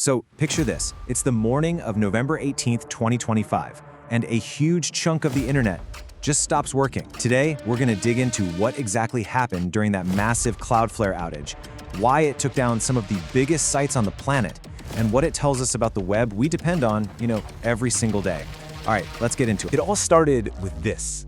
So picture this, it's the morning of November 18th, 2025, and a huge chunk of the internet just stops working. Today, we're gonna dig into what exactly happened during that massive Cloudflare outage, why it took down some of the biggest sites on the planet, and what it tells us about the web we depend on, every single day. All right, let's get into it. It all started with this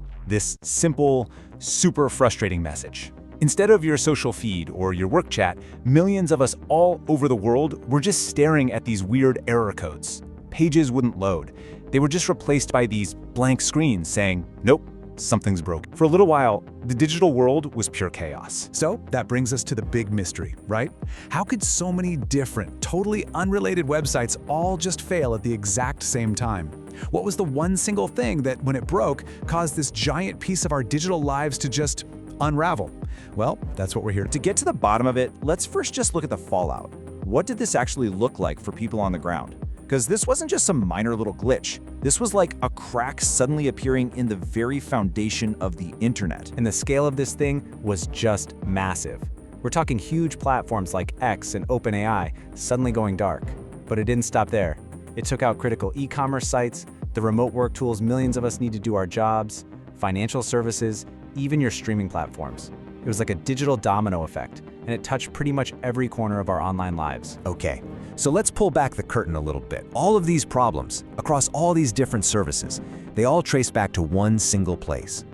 simple, super frustrating message. Instead of your social feed or your work chat, millions of us all over the world were just staring at these weird error codes. Pages wouldn't load. They were just replaced by these blank screens saying, nope, something's broken. For a little while, the digital world was pure chaos. So that brings us to the big mystery, right? How could so many different, totally unrelated websites all just fail at the exact same time? What was the one single thing that, when it broke, caused this giant piece of our digital lives to just unravel? Well, that's what we're here to To get to the bottom of it, let's first just look at the fallout. What did this actually look like for people on the ground? Because this wasn't just some minor little glitch. This was like a crack suddenly appearing in the very foundation of the internet. And the scale of this thing was just massive. We're talking huge platforms like X and OpenAI suddenly going dark. But it didn't stop there. It took out critical e-commerce sites, the remote work tools millions of us need to do our jobs, financial services, even your streaming platforms. It was like a digital domino effect, and it touched pretty much every corner of our online lives. Okay, so let's pull back the curtain a little bit. All of these problems, across all these different services, they all trace back to one single place.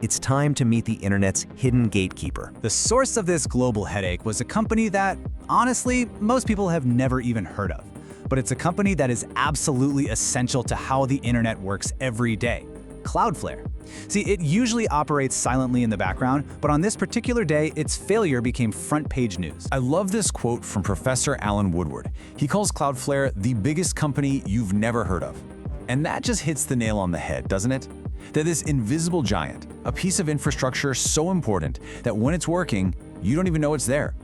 It's time to meet the internet's hidden gatekeeper. The source of this global headache was a company that, honestly, most people have never even heard of. But it's a company that is absolutely essential to how the internet works every day: Cloudflare. See, it usually operates silently in the background, but on this particular day, its failure became front-page news. I love this quote from Professor Alan Woodward. He calls Cloudflare the biggest company you've never heard of. And that just hits the nail on the head, doesn't it? That this invisible giant, a piece of infrastructure so important that when it's working, you don't even know it's there.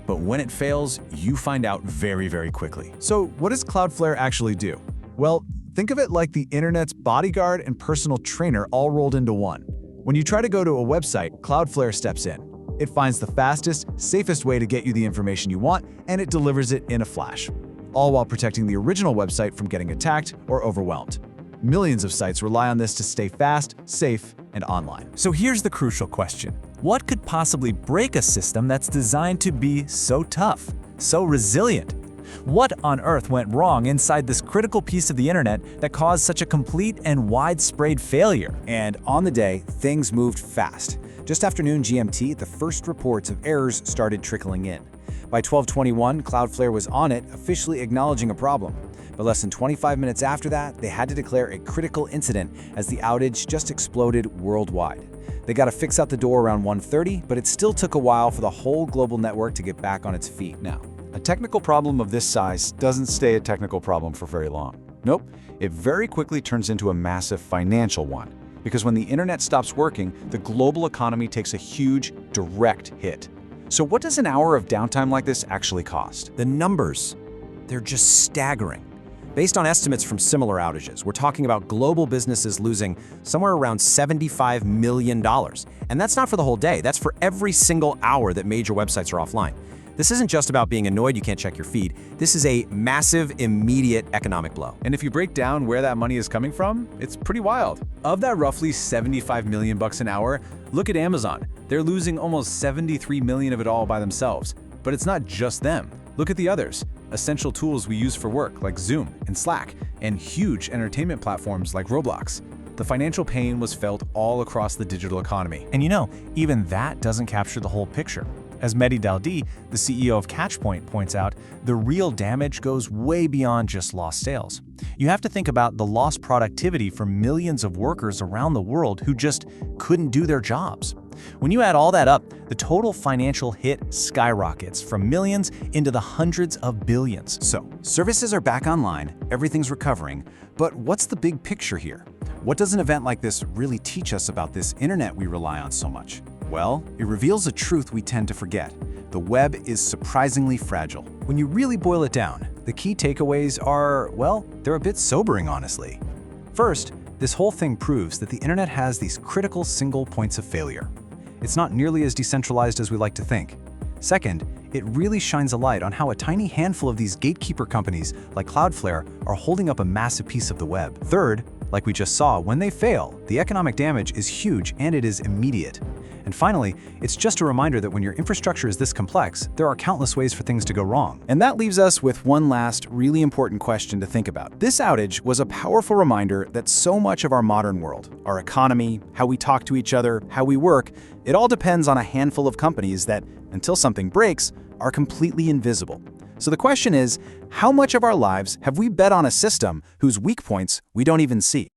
But when it fails, you find out very, very quickly. So what does Cloudflare actually do? Well, think of it like the internet's bodyguard and personal trainer all rolled into one. When you try to go to a website, Cloudflare steps in. It finds the fastest, safest way to get you the information you want, and it delivers it in a flash, all while protecting the original website from getting attacked or overwhelmed. Millions of sites rely on this to stay fast, safe, and online. So here's the crucial question. What could possibly break a system that's designed to be so tough, so resilient? What on earth went wrong inside this critical piece of the internet that caused such a complete and widespread failure? And on the day, things moved fast. Just after noon GMT, the first reports of errors started trickling in. By 12:21, Cloudflare was on it, officially acknowledging a problem. But less than 25 minutes after that, they had to declare a critical incident as the outage just exploded worldwide. They got a fix out the door around 1:30, but it still took a while for the whole global network to get back on its feet. Now, a technical problem of this size doesn't stay a technical problem for very long. Nope, it very quickly turns into a massive financial one. Because when the internet stops working, the global economy takes a huge, direct hit. So what does an hour of downtime like this actually cost? The numbers, they're just staggering. Based on estimates from similar outages, we're talking about global businesses losing somewhere around $75 million. And that's not for the whole day, that's for every single hour that major websites are offline. This isn't just about being annoyed you can't check your feed. This is a massive, immediate economic blow. And if you break down where that money is coming from, it's pretty wild. Of that roughly $75 million an hour, look at Amazon. They're losing almost 73 million of it all by themselves. But it's not just them. Look at the others. Essential tools we use for work like Zoom and Slack, and huge entertainment platforms like Roblox. The financial pain was felt all across the digital economy. And even that doesn't capture the whole picture. As Mehdi Daldi, the CEO of Catchpoint, points out, the real damage goes way beyond just lost sales. You have to think about the lost productivity for millions of workers around the world who just couldn't do their jobs. When you add all that up, the total financial hit skyrockets from millions into the hundreds of billions. So, services are back online, everything's recovering, but what's the big picture here? What does an event like this really teach us about this internet we rely on so much? Well, it reveals a truth we tend to forget. The web is surprisingly fragile. When you really boil it down, the key takeaways are, well, they're a bit sobering, honestly. First, this whole thing proves that the internet has these critical single points of failure. It's not nearly as decentralized as we like to think. Second, It really shines a light on how a tiny handful of these gatekeeper companies like Cloudflare are holding up a massive piece of the web. Third, like we just saw, when they fail, the economic damage is huge and it is immediate. And finally, it's just a reminder that when your infrastructure is this complex, there are countless ways for things to go wrong. And that leaves us with one last, really important question to think about. This outage was a powerful reminder that so much of our modern world, our economy, how we talk to each other, how we work, it all depends on a handful of companies that, until something breaks, are completely invisible. So the question is, how much of our lives have we bet on a system whose weak points we don't even see?